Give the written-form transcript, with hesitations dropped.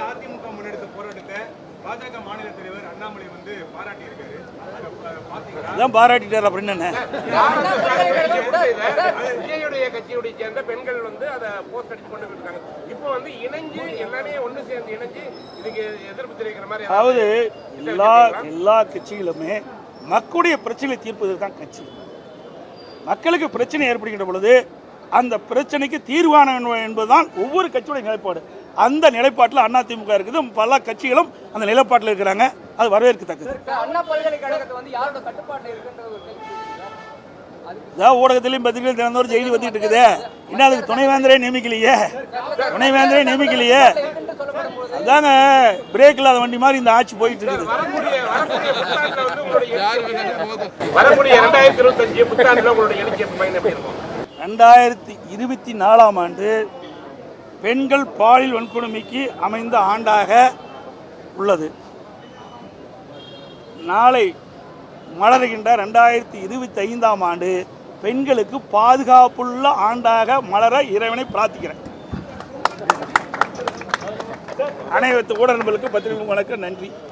அதிமுக முன்னெடுத்த போராட்டத்தை பாஜக மாநில தலைவர் அண்ணாமலை வந்து பாராட்டியிருக்காரு. பாராட்டிட்டார் அப்படின்னு விஜயுடைய கட்சியுடைய சேர்ந்த பெண்கள் வந்து அதை போஸ்ட் அடிச்சு கொண்டு இருக்காங்க. இப்போ வந்து இணைஞ்சு எல்லாமே ஒண்ணு சேர்ந்து இணைஞ்சு இதுக்கு எதிர்ப்பு தெரிவிக்கிற மாதிரி. அதாவது எல்லா கட்சிகளுமே மக்களுடைய பிரச்சனை தீர்ப்பது தான் கட்சி. மக்களுக்கு பிரச்சனை ஏற்படுகின்ற பொழுது அந்த பிரச்சனைக்கு தீர்வான என்பதுதான் ஒவ்வொரு கட்சியுடைய நிலைப்பாடு. அந்த நிலைப்பாட்டில் அதிமுக இருக்குது. பல கட்சிகளும் அந்த நிலைப்பாட்டில் இருக்கிறாங்க. அது வரவேற்கத்தக்கது. அண்ணா பல்கலைக்கழகத்தை வந்து யாரோட கட்டுப்பாட்டில் இருக்குன்றது ஊடகத்திலையும் பத்திரிகையும் தினந்தோறும் செய்தி வந்துட்டு இருக்குது. இன்னும் அதுக்கு துணைவேந்தரே நியமிக்கலையே. அதாங்க பிரேக் இல்லாத வண்டி மாதிரி இந்த ஆட்சி போயிட்டு இருக்குது. வரக்கூடிய 2025 புத்தாண்டுல உங்களுடைய எழுச்சி பயணம் எப்படி இருக்கும்? 2024ஆம் ஆண்டு பெண்கள் பாலியல் வன்கொடுமைக்கு அமைந்த ஆண்டாக உள்ளது. நாளை மலர்கின்ற 2025ஆம் ஆண்டு பெண்களுக்கு பாதுகாப்புள்ள ஆண்டாக மலர இறைவனை பிரார்த்திக்கிறேன். அனைத்து ஊடகங்களுக்கு பத்திரிகை வணக்கம், நன்றி.